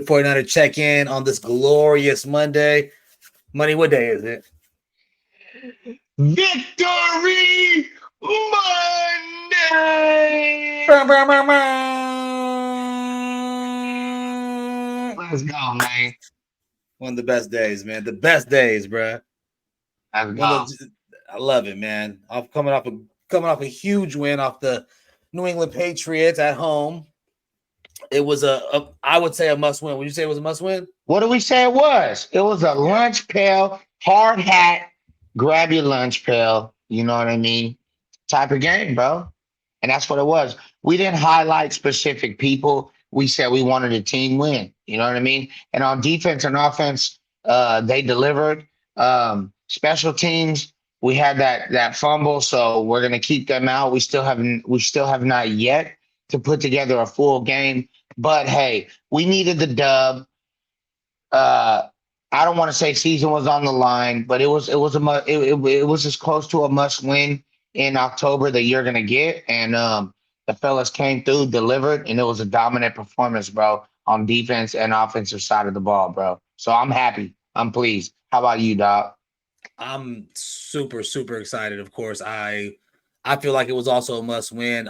49er check in on this glorious Monday. Money, what day is it? Victory Monday. Let's go, man. One of the best days, man. The best days, bro. Let's One go. of the, I love it, man. I'm coming off a huge win off the New England Patriots at home. It was I would say a must win. Would you say it was a must win? What do we say it was? It was a Yeah. lunch pail, hard hat, grab your lunch pail. You know what I mean? Type of game, bro. And that's what it was. We didn't highlight specific people. We said we wanted a team win. You know what I mean? And on defense and offense, they delivered. Special teams, we had that fumble, so we're gonna keep them out. We still have not yet to put together a full game. But hey, we needed the dub. uh I don't want to say season was on the line, but it was as close to a must win in October that you're gonna get. And the fellas came through, delivered, and it was a dominant performance, bro, on defense and offensive side of the ball, bro. So I'm happy. I'm pleased. How about you, dog? I'm super, super excited. Of course, I feel like it was also a must win.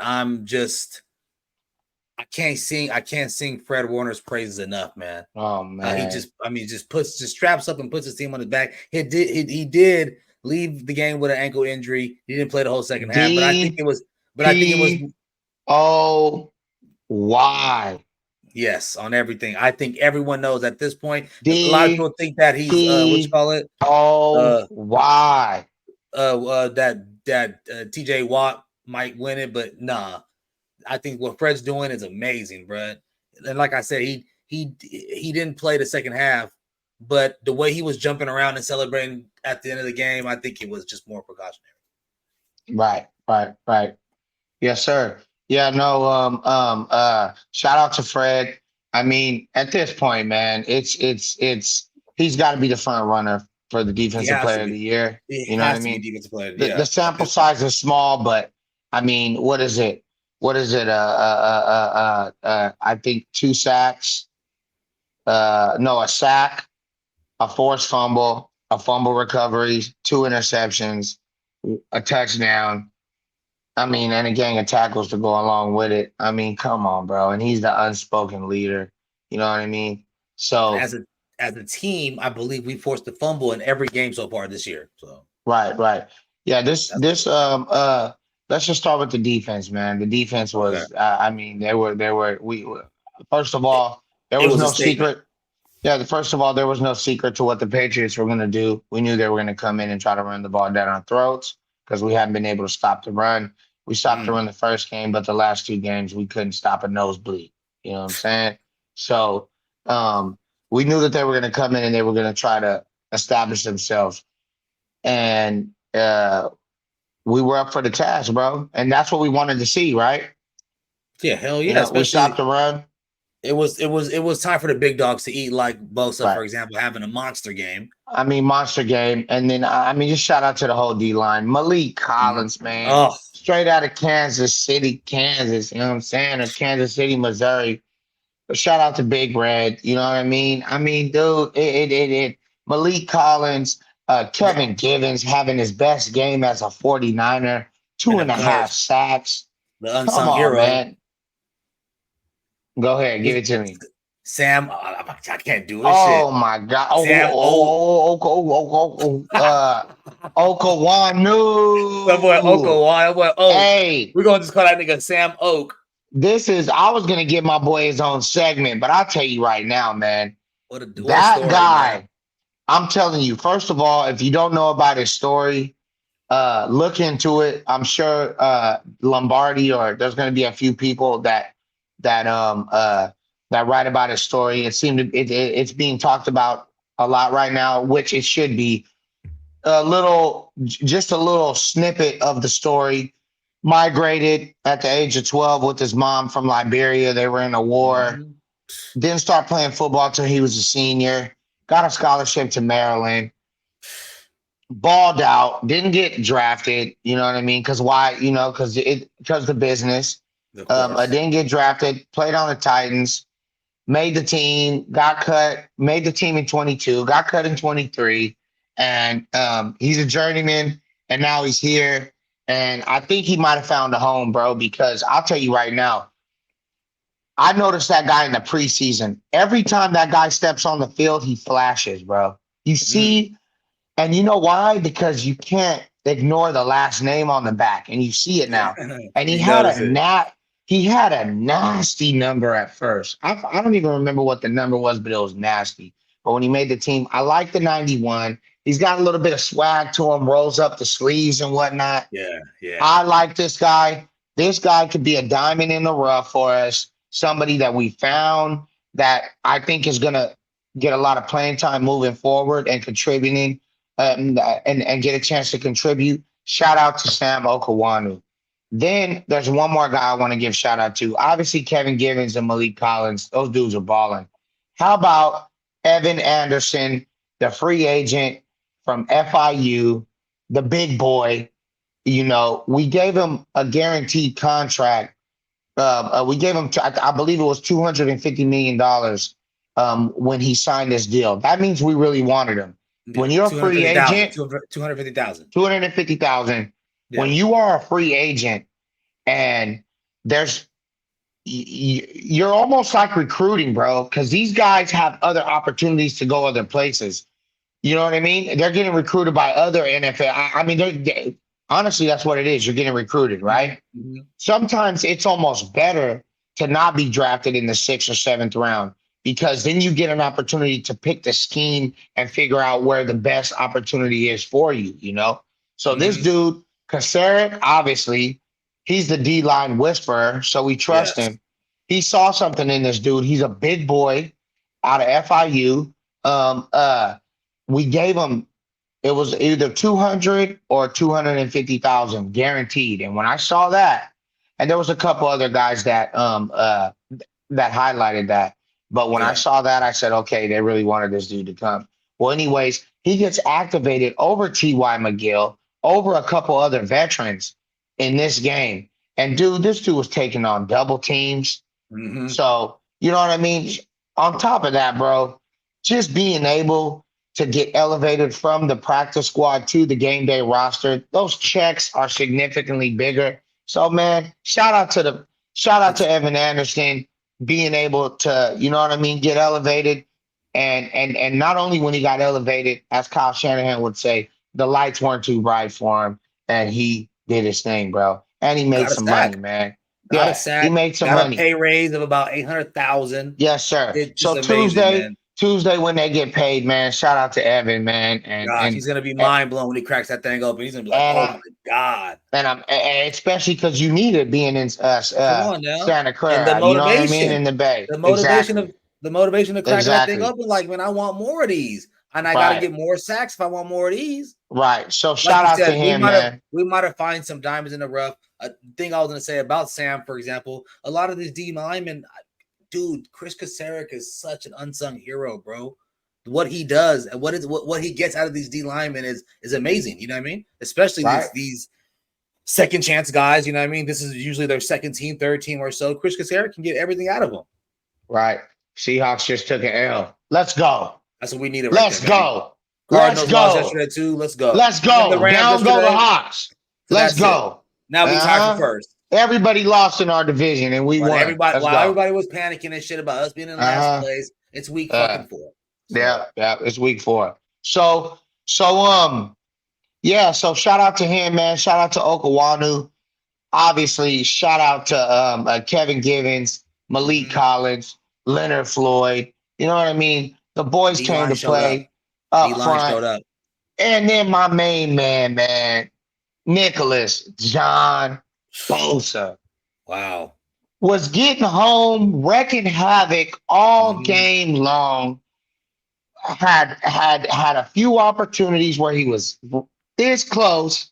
I can't sing Fred Warner's praises enough, man. Oh He man. just, I mean, just straps up and puts his team on his back. He did leave the game with an ankle injury. He didn't play the whole second half, but I think D it was, but I think it was P O Y. yes on everything. I think everyone knows at this point. A lot of D people think that he's what you P call it, O uh, Y. that TJ Watt might win it, but nah. I think what Fred's doing is amazing, bro. And like I said, he didn't play the second half, but the way he was jumping around and celebrating at the end of the game, I think it was just more precautionary. Right, right, right. Yes, sir. Yeah, no, shout out to Fred. I mean, at this point, man, it's he's got to be the front runner for the He defensive has to player of be. the year. It You know what I has to be mean? defensive player. The Yeah, at sample this point. size is small, but I mean, what is it? What is it? I think two sacks. No, a sack, a forced fumble, a fumble recovery, two interceptions, a touchdown. I mean, and a gang of tackles to go along with it. I mean, come on, bro. And he's the unspoken leader. You know what I mean? And So, as a team, I believe we forced the fumble in every game so far this year. So right, right. Yeah, this that's this let's just start with the defense, man. The defense okay. was I mean, they were we first of It, all, there it was was a no statement. secret. Yeah, first of all, there was no secret to what the Patriots were going to do. We knew they were going to come in and try to run the ball down our throats because we hadn't been able to stop the run. We stopped the Mm. run the first game, but the last two games we couldn't stop a nosebleed. You know what I'm saying? So um, we knew that they were going to come in and they were going to try to establish themselves, and we were up for the task, bro. And that's what we wanted to see, right? Yeah, hell You yeah. know, we stopped Especially the run, it was time for the big dogs to eat, like Bosa, right? for example, having a monster game. I mean, monster game. And then, I mean, just shout out to the whole D line. Malik Mhm. Collins, man, Oh, straight out of Kansas City, Kansas. You know what I'm saying? Or Kansas City, Missouri. But shout out to Big Red. You know what I mean? I mean, dude, Malik Collins, the, Kevin Givens having his best game as a 49er, two and and of a half course, sacks. the Come unsung on, hero man. Go ahead, give was it to me. Sam. I can't do this shit. Oh my God. Sam O. That boy Okawanu. Oko. That boy Oak. Hey, We're gonna just call that nigga Sam Oak. I was gonna give my boy his own segment, but I'll tell you right now, man, What a that story, man. guy, I'm telling you, first of all, if you don't know about his story, look into it. I'm sure Lombardi or there's gonna be a few people that um uh that write about his story. It's being talked about a lot right now, which it should be. Just a little snippet of the story. Migrated at the age of 12 with his mom from Liberia. They were in a war. Mhm. Didn't start playing football until he was a senior. Got a scholarship to Maryland. Balled out. Didn't get drafted. You know what I mean? Because why? You know, because the business. Of I course. didn't get drafted. Played on the Titans. made the team, got cut, made the team in 22, got cut in 23, and he's a journeyman, and now he's here. And I think he might have found a home, bro, because I'll tell you right now, I noticed that guy in the preseason. Every time that guy steps on the field, he flashes, bro. You Mm. see, and you know why? Because you can't ignore the last name on the back, and you see it now. And You notice it. he had a nasty number at first. I don't even remember what the number was, but it was nasty. But when he made the team, I like the 91. He's got a little bit of swag to him, rolls up the sleeves and whatnot. Yeah, yeah. I like this guy. This guy could be a diamond in the rough for us. Somebody that we found that I think is gonna get a lot of playing time moving forward and contributing, and get a chance to contribute. Shout out to Sam Okawanu. Then there's one more guy I want to give shout out to. Obviously, Kevin Givens and Malik Collins. Those dudes are balling. How about Evan Anderson, the free agent from FIU, the big boy? You know, we gave him a guaranteed contract. We gave him, I believe it was $250 million when he signed this deal. That means we really wanted him. When you're a free 250,000. agent, 250,000. 250,000. Yeah. When you are a free agent and there's, you're almost like recruiting, bro, because these guys have other opportunities to go other places. You know what I mean? They're getting recruited by other NFL. I mean, honestly, that's what it is. You're getting recruited, right? Mhm. Sometimes it's almost better to not be drafted in the 6th or 7th round because then you get an opportunity to pick the scheme and figure out where the best opportunity is for you, you know? So this Mhm. dude, Kasarik, obviously, he's the D-line whisperer, so we trust Yes. him. He saw something in this dude. He's a big boy out of FIU. We gave him, it was either 200 or 250,000 guaranteed. And when I saw that, and there was a couple other guys that highlighted that, but when I Yeah. saw that, I said, okay, they really wanted this dude to come. Well, anyways, he gets activated over T.Y. McGill, over a couple other veterans in this game. And dude, this dude was taking on double teams. Mhm. So, you know what I mean? On top of that, bro, just being able to get elevated from the practice squad to the game day roster, those checks are significantly bigger. So, man, shout out to It's Evan Anderson being able to, you know what I mean, get elevated. And not only when he got elevated, as Kyle Shanahan would say, the lights weren't too bright for him, and he did his thing, bro. And he made got a some money, sack. man. Got a Yeah, he sack. made some Got a money. pay raise of about 800,000. Yes, sir. It's just So amazing, man. Tuesday when they get paid, man. Shout out to Evan, man, Gosh, he's gonna be and mind blown when he cracks that thing open. He's gonna be like, and "Oh I my god!" and especially because you need it being in Come on now, Santa and the Clara. You know what I mean? In motivation, the Bay. the motivation of Exactly. the motivation of cracking that thing Exactly. open. Like, man, I want more of these, and I got to Right. get more sacks if I want more of these. Right. So Like shout you out to said, him, man. we might have find some diamonds in the rough. A thing I was gonna say about Sam, for example, a lot of these D linemen, dude, Chris Kasarik is such an unsung hero, bro. What he does and what he gets out of these D linemen is amazing. You know what I mean? Especially Right. these second chance guys. You know what I mean? This is usually their second team, third team or so. Chris Kasarik can get everything out of them. Right. Seahawks just took an L. Let's go. That's what we needed right Let's there, baby. go. Cardinals Let's lost go. yesterday too. Let's go. Let's And the go. Rams Down go the yesterday. Hawks. So Let's that's it. go. Now we tied for first. Everybody lost in our division and we While won. everybody, Let's go. everybody was panicking and shit about us being in last place, it's week fucking 4. So, Yeah, it's week 4. So yeah, so shout out to him, man. Shout out to Okawanu. Obviously, shout out to Kevin Givens, Malik Collins, Leonard Floyd. You know what I mean? The boys came to play up D-line front. showed up. And then my main man, Nicholas John Bosa. Wow. Was getting home, wrecking havoc all game long. Had a few opportunities where he was this close,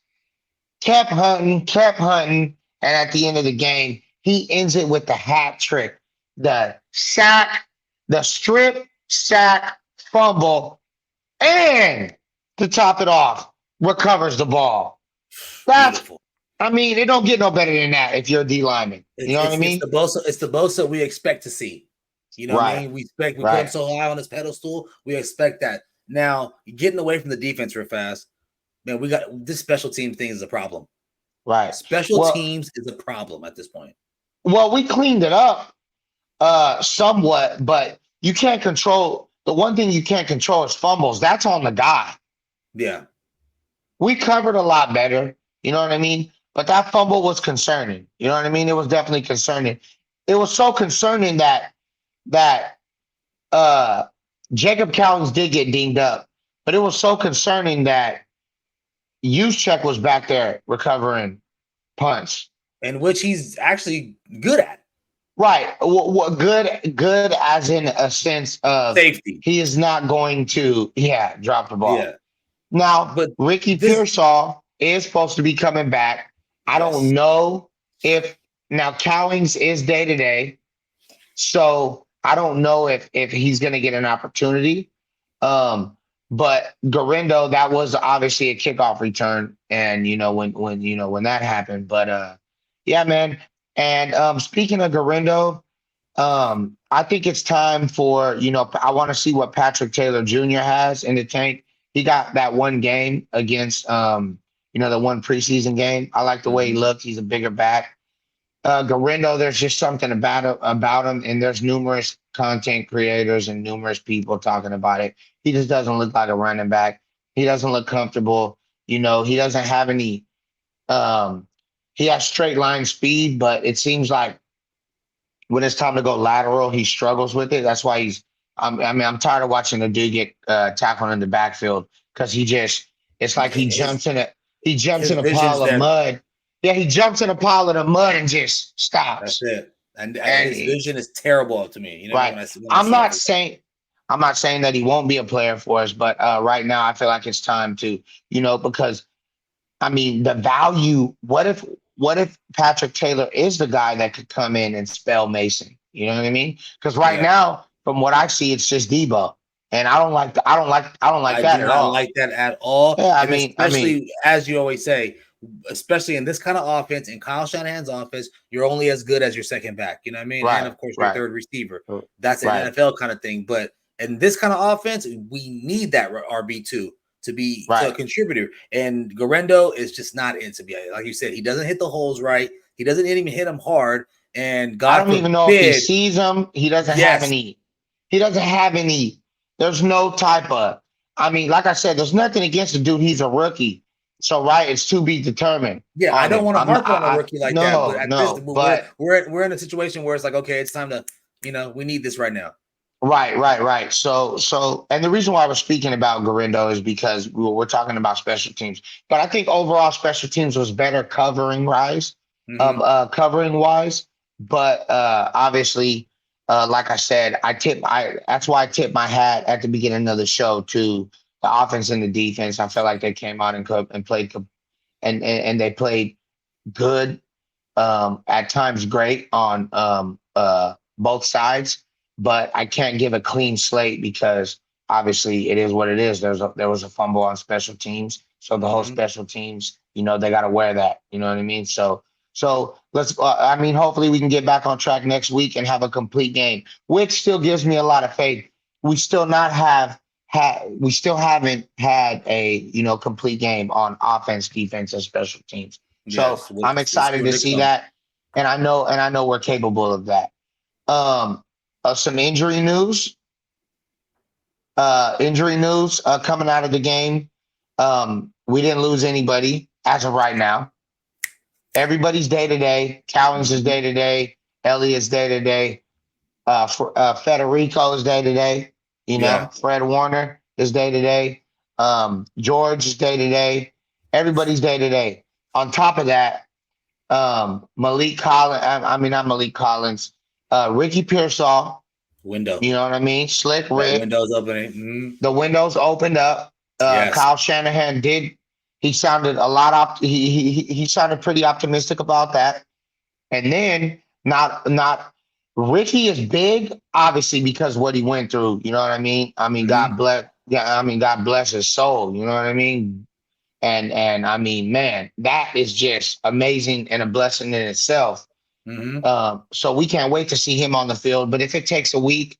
kept hunting, and at the end of the game, he ends it with the hat trick, the sack, the strip, sack, fumble, and to top it off, recovers the ball. That's beautiful. I mean, it don't get no better than that if you're a D lineman. You know what I mean? It's the Bosa we expect to see. You know what I Right. mean? We put him Right. so high on his pedestal. We expect that. Now, getting away from the defense real fast, man, we got this special team thing is a problem. Right. Special Well, teams is a problem at this point. we cleaned it up somewhat, but you can't control the one thing you can't control is fumbles. That's on the guy. Yeah. We covered a lot better, you know what I mean? But that fumble was concerning. You know what I mean? It was definitely concerning. It was so concerning that uh Jacob Cowens did get dinged up, but it was so concerning that Juszczyk was back there recovering punts. And which he's actually good at. Right. What good as in a sense of Safety. he is not going to, drop the ball. Yeah. Now, But Ricky this Pearsall is supposed to be coming back. I don't yes. know if now Cowings is day to day, so I don't know if he's going to get an opportunity. But Garindo, that was obviously a kickoff return, and when that happened. But yeah, man. And speaking of Garindo, I think it's time for I want to see what Patrick Taylor Jr. has in the tank. He got that one game against the one preseason game. I like the way he looked. He's a bigger back. Garindo, there's just something about him, and there's numerous content creators and numerous people talking about it. He just doesn't look like a running back. He doesn't look comfortable. He doesn't have any. He has straight line speed, but it seems like when it's time to go lateral, he struggles with it. That's why I'm tired of watching the dude get tackled in the backfield because it's like he jumps his in a vision's pile of there. mud. Yeah, he jumps in a pile of the mud and just That's stops. it. And his And vision is terrible to me. You know, right, when I see I'm it. not saying that he won't be a player for us, but right now I feel like it's time to, because I mean the value. What if Patrick Taylor is the guy that could come in and spell Mason? You know what I mean? Because right now, from what I see, it's just Debo, and I don't like I that do at not all. like that at all. Yeah, And I mean, especially as you always say, especially in this kind of offense, in Kyle Shanahan's offense, you're only as good as your second back. You know what I mean? And right, of course, your right, third receiver. That's an right, NFL kind of thing. But in this kind of offense, we need that RB2 to be a right. contributor. And Garendo is just not in to be. Like you said, he doesn't hit the holes right. He doesn't even hit them hard. And I God don't even know if he forbid, sees them. He doesn't have yes, any. He doesn't have any. There's no type of. I mean, like I said, there's nothing against the dude. He's a rookie, so right, it's to be determined yeah, I on don't him. want to harp on a rookie like that, but No, at this, no, but we're in a situation where it's like, okay, it's time to, we need this right now. right. So, and the reason why we're speaking about Garindo is because we're talking about special teams. But I think overall special teams was better Mm-hmm. covering wise. But obviously, like I said, that's why I tip my hat at the beginning of the show to the offense and the defense. I felt like they came out and played and they played good, at times great on both sides, but I can't give a clean slate because obviously it is what it is. There was a fumble on special teams, so the whole Mm-hmm. special teams, they got to wear that. You know what I mean? So let's. I mean, hopefully we can get back on track next week and have a complete game, which still gives me a lot of faith. We still not have. We still haven't had a complete game on offense, defense, and special teams. So Yes, I'm which is excited still to to see come. that, and I know we're capable of that. Some injury news. Coming out of the game. We didn't lose anybody as of right now. Everybody's day to day. Cowens is day to day. Elliott's day to day. Federico is day to day. Yeah, Fred Warner is day to day. George is day to day. Everybody's day to day. On top of that, Malik Collins. I mean, not Malik Collins. Ricky Pearsall. window. You know what I mean? Slick That Rick. window's opening. Mm-hmm. The windows opened up. Yes. Kyle Shanahan did. He sounded a lot he sounded pretty optimistic about that. And then not Ricky is big, obviously, because what he went through. You know what I mean? I mean, Mm-hmm. God bless. Yeah, I mean, God bless his soul. You know what I mean? And I mean, man, that is just amazing and a blessing in itself. So we can't wait to see him on the field. But if it takes a week,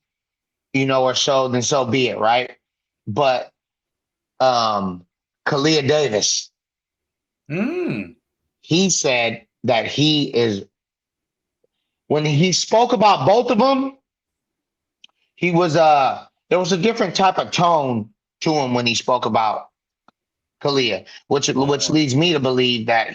or so, then so be it, right? But Kalia Davis, he said that when he spoke about both of them, he was there was a different type of tone to him when he spoke about Kalia, which leads me to believe that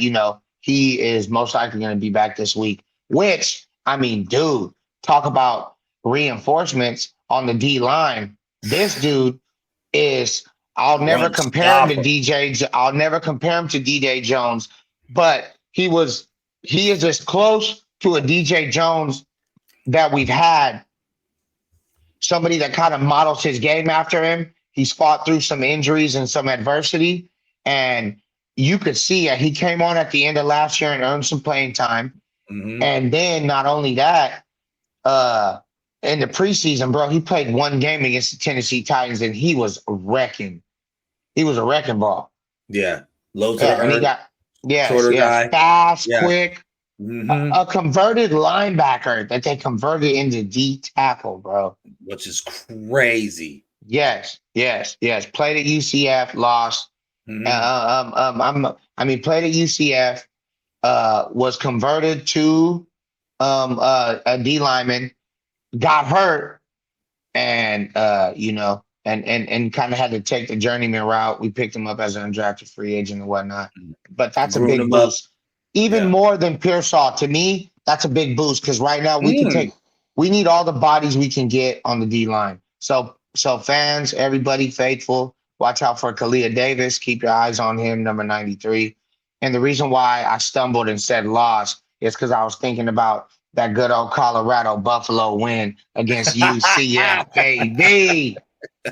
he is most likely going to be back this week. Which, I mean, dude, talk about reinforcements on the D line. This dude is. I'll never compare him to DJ. I'll never compare him to DJ Jones, but he is as close to a DJ Jones that we've had. Somebody that kind of models his game after him. He's fought through some injuries and some adversity. And you could see he came on at the end of last year and earned some playing time. And then not only that, in the preseason, bro, he played one game against the Tennessee Titans and he was wrecking. He was a wrecking ball. Yeah. Low to the earth. Shorter guy. Fast, quick. A converted linebacker that they converted into D tackle, bro. Which is crazy. Yes. Played at UCF, lost. Played at UCF, was converted to a D lineman, got hurt, and and kind of had to take the journeyman route. We picked him up as an undrafted free agent and whatnot. But that's a big boost. Even more than Pearsall. To me, that's a big boost because right now we need all the bodies we can get on the D line. So fans, everybody faithful, watch out for Kalia Davis. Keep your eyes on him, number 93. And the reason why I stumbled and said loss is because I was thinking about that good old Colorado Buffalo win against UCF, baby.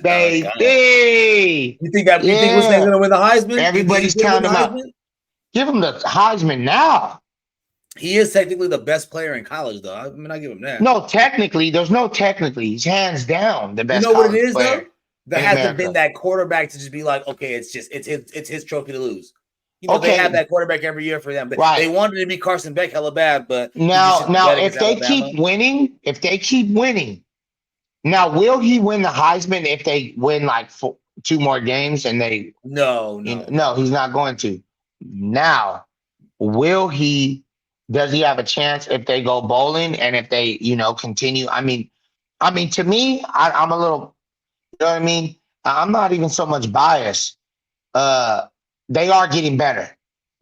Baby. You think Winston's going to win the Heisman? Everybody's counting him out. Give him the Heisman now. He is technically the best player in college, though. I mean, I give him that. No, technically. There's no technically. He's hands down the best. You know what it is, though? There hasn't been that quarterback to just be like, okay, it's his trophy to lose. They have that quarterback every year for them. But They wanted to be Carson Beck hella bad, but now if they keep winning, now will he win the Heisman if they win like 2 more games and they? No, he's not going to. Now, does he have a chance if they go bowling and if they, continue? I mean, to me, I'm a little, you know what I mean? I'm not even so much biased. They are getting better.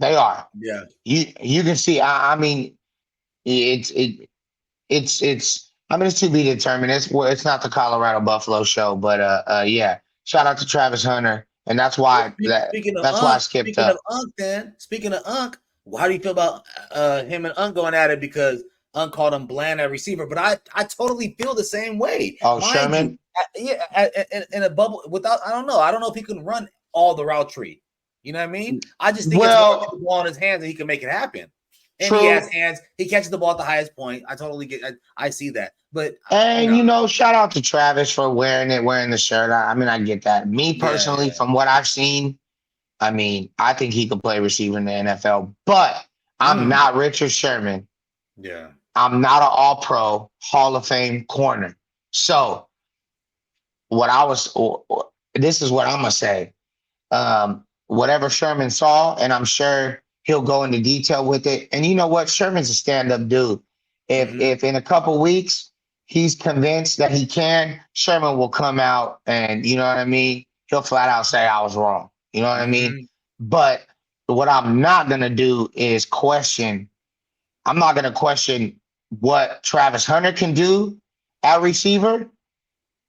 They are. Yeah. You can see, it's to be determined. It's not the Colorado Buffalo show, but shout out to Travis Hunter. And that's why I skipped up. Speaking of Unc, how do you feel about him and Unc going at it? Because Unc called him bland at receiver, but I totally feel the same way. Oh, Sherman? In a bubble without, I don't know if he can run all the route tree. You know what I mean? I just think it's more the ball in his hands and he can make it happen. And he has hands. He catches the ball at the highest point. I totally get. I see that. But shout out to Travis for wearing the shirt. I get that. Me personally, from what I've seen, I think he could play receiver in the NFL. But I'm not Richard Sherman. Yeah. I'm not an All-Pro Hall of Fame corner. So this is what I'm gonna say. Whatever Sherman saw, and I'm sure he'll go into detail with it. And you know what? Sherman's a stand-up dude. If in a couple weeks he's convinced that he can, Sherman will come out and, you know what I mean? He'll flat out say I was wrong. You know what I mean? But what I'm not going to do is question. I'm not going to question what Travis Hunter can do at receiver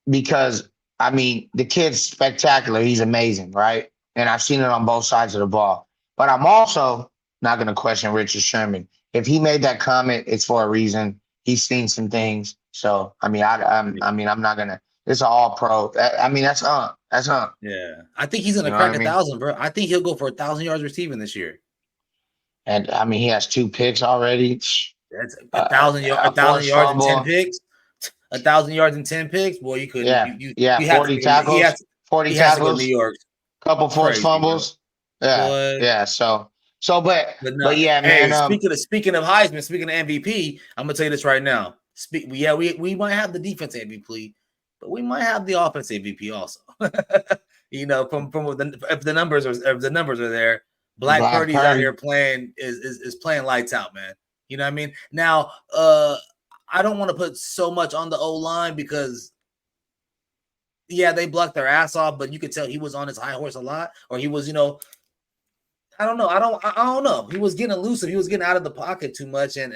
because, the kid's spectacular. He's amazing, right? And I've seen it on both sides of the ball. But I'm also not going to question Richard Sherman. If he made that comment, it's for a reason. He's seen some things. So, I'm not going to. It's an all-pro. That's Unc. That's Unc. Yeah. I think he's going to crack 1,000, bro. I think he'll go for 1,000 yards receiving this year. And, he has 2 picks already. That's 1,000 yards and 10 picks. 1,000 yards and 10 picks. Boy, you could. Yeah, 40 tackles. 40 tackles. New York. Couple forced fumbles. Yeah. So So, But but no, yeah, man. hey, speaking of Heisman, speaking of MVP, I'm gonna tell you this right now. We might have the defense MVP, but we might have the offense MVP also. You know, if the numbers are there, Black Black Purdy's out here Purdy. playing is playing lights out, man. You know what I mean? Now, I don't want to put so much on the O line because yeah, they blocked their ass off, but you could tell he was on his high horse a lot, or he was, I don't know. I don't know. He was getting elusive. He was getting out of the pocket too much, and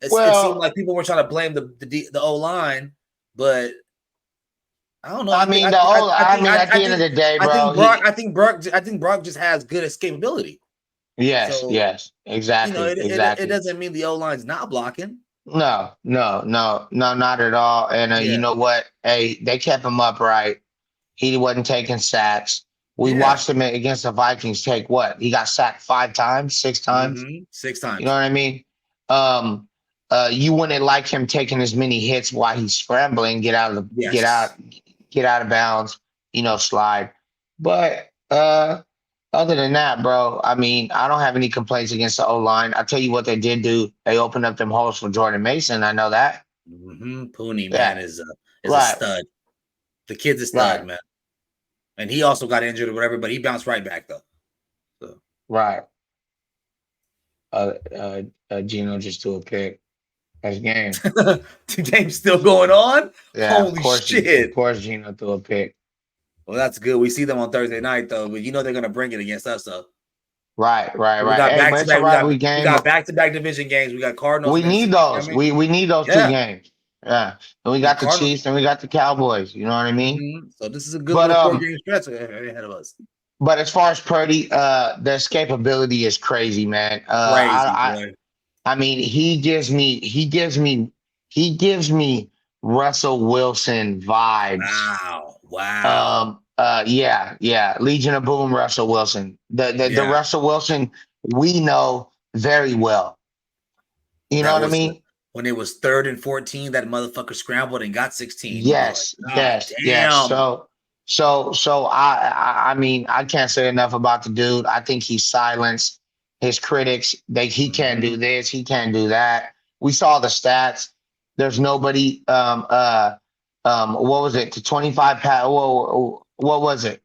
it seemed Well, like people were trying to blame the O line, but I don't know. I mean, at the end of the day, bro, I think Brock just has good escapability. yes, So yes, exactly, it exactly. doesn't mean the O line's not blocking. No, no, no, no, not at all. And you Yeah, know what? Hey, they kept him upright. He wasn't taking sacks. We yeah, watched him against the Vikings take what? He got sacked 5 times, 6 times. 6 You know times. what I mean? Um, you wouldn't like him taking as many hits while he's scrambling, Yes. get out of bounds, slide. But other than that, bro, I mean, I don't have any complaints against the O line. I tell you what they did do. They opened up them holes for Jordan Mason. I know that. Pooney, man, Yeah. is a Right. stud. The kid's a stud, Right. man. And he also got injured or whatever, but he bounced right back though. So Right. Gino just threw a pick. That's game. the game's still going on. Yeah, Holy of shit! course, Gino threw a pick. Well, that's good. We see them on Thursday night though, but they're gonna bring it against us though. Right, right, We right. got Hey, back but to it's a back. rivalry We game. got back to back division games. We got Cardinals We against. need You know what those. I mean? We need those two Yeah, games. Yeah, and we the got the Cardinals. Chiefs and we got the Cowboys. You know what I mean? So this is a good But little 4 game stretch ahead of us. but as far as Purdy, the escapability is crazy, man. Crazy boy. I mean, he gives me Russell Wilson vibes. Wow. Yeah, yeah. Legion of Boom, Russell Wilson. The Yeah. Russell Wilson we know very well. You know That what I was mean? when it was 3rd and 14. That motherfucker scrambled and got 16. You be like, Yes, God yes, yes. damn. So I mean, I can't say enough about the dude. I think he silenced his critics. He can't do Mhm. this, he can't do that. We saw the stats. There's nobody what was it? To 25 what was it?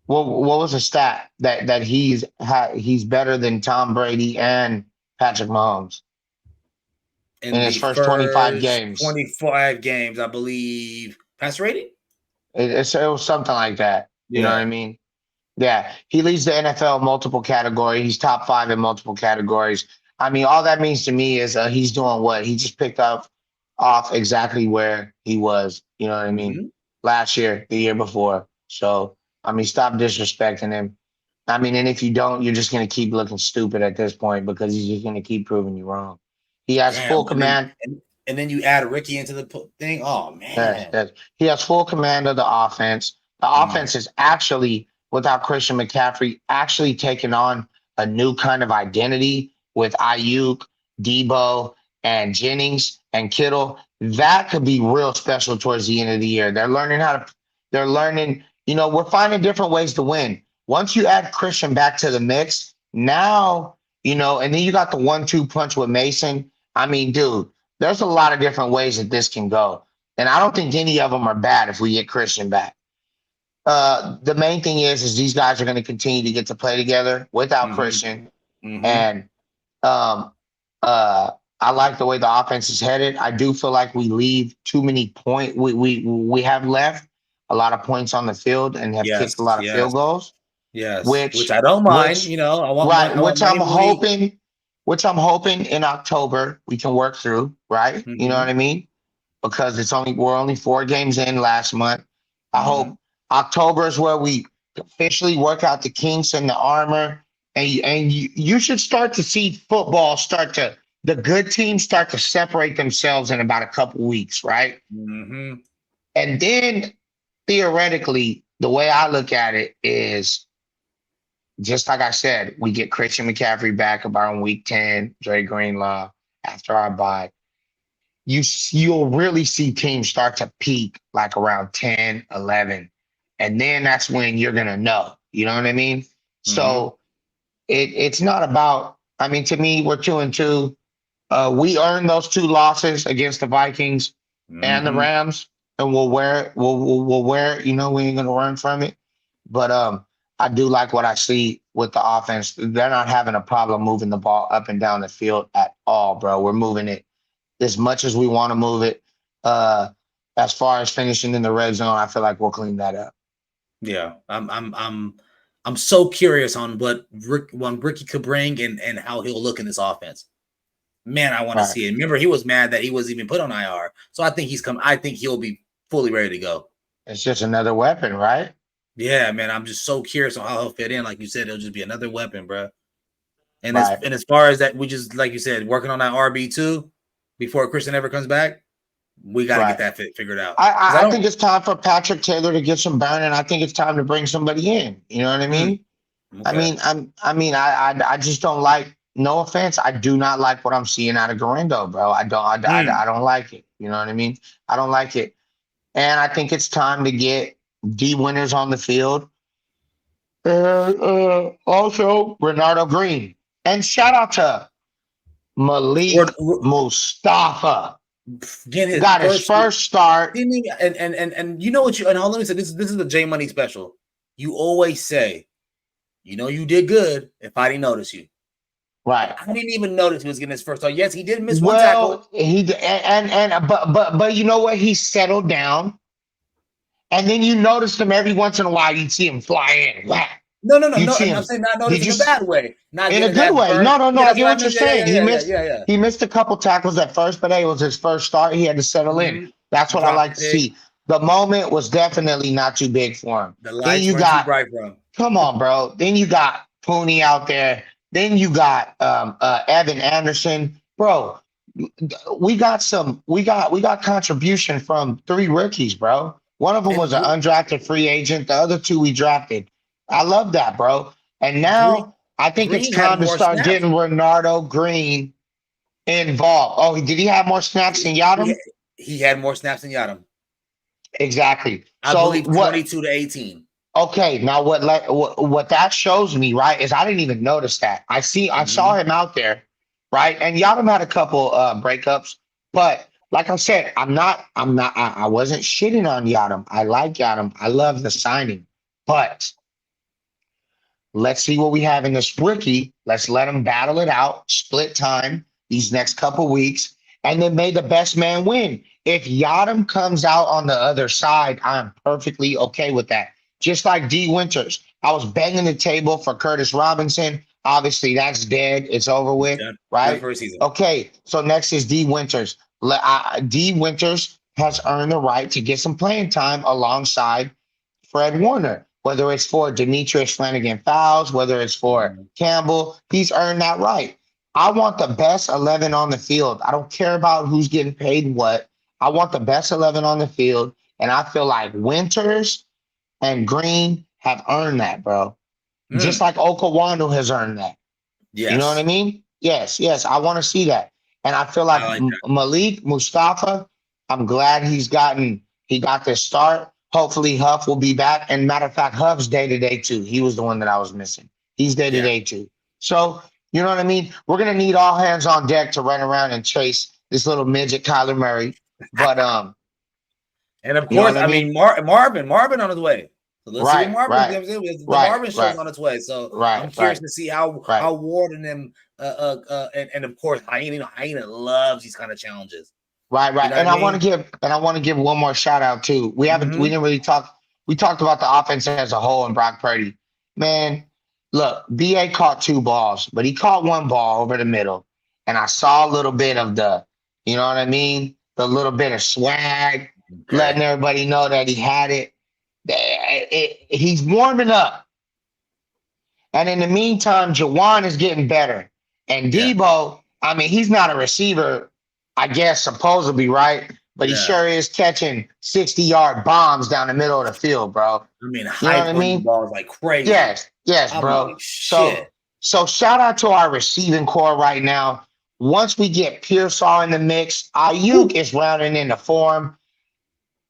What was the stat that he's better than Tom Brady and Patrick Mahomes in In his the first 25 first games? 25 games, I believe. Pass rating? It was something like that. You know what I Yeah. mean? Yeah, he leads the NFL in multiple categories. He's top 5 in multiple categories. I mean, all that means to me is he's doing what he just picked up off exactly where he was. You know what I mean? Mhm. Last year, the year before. So I mean, stop disrespecting him. I mean, and if you don't, you're just going to keep looking stupid at this point because he's just going to keep proving you wrong. He has Damn. full command. And then you add Ricky into the thing. Oh Yes, man. yes. He has full command of the offense. The Mhm. offense is actually, without Christian McCaffrey, actually taking on a new kind of identity with Ayuk, Debo, and Jennings and Kittle. That could be real special towards the end of the year. They're learning, we're finding different ways to win. Once you add Christian back to the mix, now, and then you got the 1-2 punch with Mason. I mean, dude, there's a lot of different ways that this can go. And I don't think any of them are bad if we get Christian back. The main thing is these guys are going to continue to get to play together without Mhm. Christian. Mhm. And um, uh, I like the way the offense is headed. I do feel like we leave too many point. We have left a lot of points on the field and have kicked a Yes. lot of Yes. field goals, Yes. Which which I don't mind. which I want right, which I'm money when we. hoping, in October we can work through. Right, you know what Mhm. I mean? Because we're only 4 games in last month. I Mhm. hope October is where we officially work out the kinks and the armor, and you should start to see football the good teams start to separate themselves in about a couple weeks, right? Mhm. And then theoretically, the way I look at it is just like I said, we get Christian McCaffrey back about in week 10, Dre Greenlaw after our bye. You'll really see teams start to peak like around 10, 11. And then that's when you're going to know. You know what I mean? Mhm. So it's not about. I mean, to me, we're 2-2. We earned those two losses against the Vikings and the Hmm. Rams, and we'll wear it. We'll wear it. You know, we ain't gonna run from it. But I do like what I see with the offense. They're not having a problem moving the ball up and down the field at all, bro. We're moving it as much as we want to move it. Uh, as far as finishing in the red zone, I feel like we'll clean that up. Yeah, I'm so curious on what Ricky could bring and how he'll look in this offense. Man, I want to Right. see it. Remember, he was mad that he was even put on IR, so I think he's come. I think he'll be fully ready to go. It's just another weapon, right? Yeah, man, I'm just so curious on how he'll fit in. Like you said, it'll just be another weapon, bro. Right. And as far as that, we just like you said, working on that RB2 before Christian ever comes back. We got to get Right. that figured out I, because I I I think don't. it's time for Patrick Taylor to get some burn, and I think it's time to bring somebody in. You know what I Mm, mean? I okay. mean, I just don't like. No offense, I do not like what I'm seeing out of Garindo, bro. Mm, I don't like it. You know what I mean? I don't like it, and I think it's time to get D winners on the field. Also, Renardo Green, and shout out to We're, Malik we're Mustafa. getting his Got his first. first start. Didn't even, and you know what you and hold, let me say this is the J Money special. You always say, you know, you did good if I didn't notice you. Right. I didn't even notice he was getting his first start. Yes, he did miss one tackle. Well, but you know what? He settled down, and then you noticed him every once in a while. You'd see him fly in. Whack. You'd No. see And I'm him. saying not Did notice you in a bad way, not in a getting good that way? burn. No, no, no. Yeah, I that's get what I what you're meant. saying. Yeah. He missed a couple tackles at first, but hey, it was his first start. He had to settle in. Mm-hmm. That's what I Drop like the to pick. see. The moment was definitely not too big for him. The Then lights you weren't too got bright for him. come on, bro. Then you got Pooney out there. Then you got Evan Anderson, bro. We got contribution from three rookies, bro. One of them And was an undrafted free agent. The other two we drafted. I love that, bro. And Green, now I think it's Green had time to more start snaps. getting Renardo Green involved. Oh, did he have more snaps than He, Yadam? he had more snaps than Yadam. Exactly. I So believe what? 22-18. Okay, now what that shows me, right, is I didn't even notice that. I saw Mm-hmm. him out there, right? And Yadam had a couple breakups, but like I said, I wasn't shitting on Yadam. I like Yadam. I love the signing. But let's see what we have in this rookie. Let's let him battle it out, split time these next couple weeks, and then may the best man win. If Yadam comes out on the other side, I'm perfectly okay with that. Just like D Winters, I was banging the table for Curtis Robinson. Obviously, that's dead. It's over He's with, done. Done right? for a season. Okay, so next is D Winters. D Winters has earned the right to get some playing time alongside Fred Warner, whether it's for Demetrius Flanagan Fowles, whether it's for Mhm. Campbell, he's earned that right. I want the best 11 on the field. I don't care about who's getting paid what. I want the best 11 on the field. And I feel like Winters and Green have earned that, bro. Just Mm, like Okawando has earned that. You know what I yes, mean? Yes, yes. I want to see that. And I feel like I like that. Malik Mustafa, I'm glad he got this start. Hopefully Huff will be back. And matter of fact, Huff's day to day too. He was the one that I was missing. He's day to Yeah, day too. So, you know what I mean? We're gonna need all hands on deck to run around and chase this little midget Kyler Murray. But and of you know course, what I I mean mean? Marvin on his way. So let's see what Right, Marvin. right, The right, Marvin show's right, on its way. So right, I'm curious right, to see right. how Ward and them and of course Hyena. You know, Hyena loves these kind of challenges. Right, You right. know what I mean? And I want to give one more shout out too. We Mm-hmm. didn't really talk. We talked about the offense as a whole and Brock Purdy. Man, look, BA caught two balls, but he caught one ball over the middle. And I saw a little bit of you know what I mean? The little bit of swag, letting Okay. everybody know that he had it. He's warming up. And in the meantime, Jawan is getting better. And Yeah. Debo, I mean, he's not a receiver, I guess, supposedly, right? But he Yeah. sure is catching 60-yard bombs down the middle of the field, bro. I mean, You know high what I pointing the mean? balls like crazy. Yes, yes, I'm bro. like, So, shit. so shout out to our receiving core right now. Once we get Pearsall in the mix, Ayuk Woo. is rounding into form.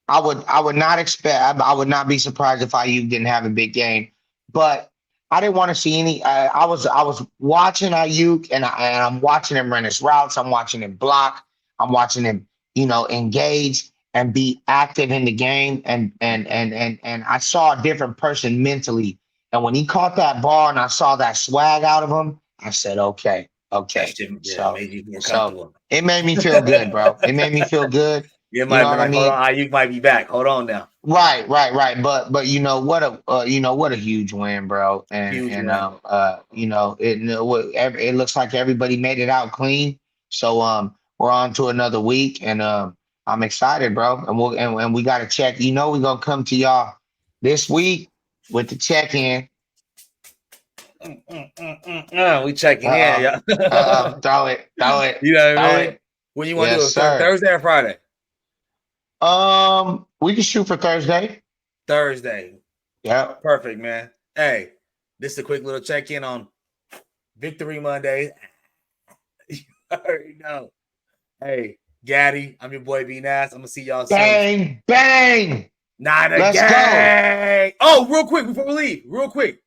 I would not expect. I would not be surprised if Ayuk didn't have a big game. But I didn't want to see any. I was watching Ayuk, and I'm watching him run his routes. I'm watching him block. I'm watching him, engage and be active in the game. And I saw a different person mentally. And when he caught that ball, and I saw that swag out of him, I said, okay, That okay. shit, yeah, So made you more so comfortable. it made me feel good, bro. It made me feel good. You You might know be what I like, hold mean? on, Ayuk might be back. Hold on now. Right. But what a huge win, bro. Huge And win. it looks like everybody made it out clean. So we're on to another week, and I'm excited, bro. And we got to check. We're gonna come to y'all this week with the check in. We checking in, Uh yeah. throw it, You know what throw I mean? it. When you want to do Yes, it, sir. Thursday or Friday? We can shoot for Thursday. Thursday. Yep. Perfect, man. Hey, this is a quick little check in on Victory Monday. You already know. Hey, Gaddy, I'm your boy B Nass. I'm gonna see y'all soon. Bang, bang. Not a Let's gang. Oh, real quick before we leave, real quick.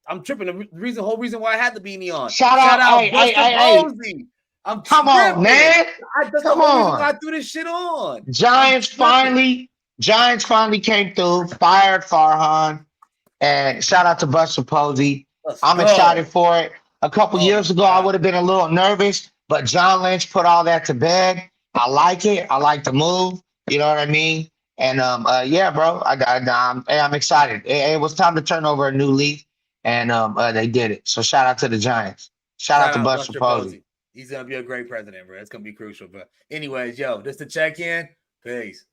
I'm tripping. The whole reason why I had the beanie on. Shout out, hey, Buster hey. Posey. I'm Come on, tripping. man. That's the Come whole reason why I on. threw this shit on. Giants finally came through, fired Farhan, and shout out to Buster Posey. Let's I'm excited go. for it. A couple Oh years my ago, I God. would have been a little nervous, but John Lynch put all that to bed. I like it. I like the move. You know what I mean? And yeah, bro, I'm excited. It was time to turn over a new leaf, and they did it. So shout out to the Giants. Shout out Shout to out Buster Buster Posey. Posey. He's gonna be a great president, bro. It's gonna be crucial. But anyways, yo, just to check in. Peace.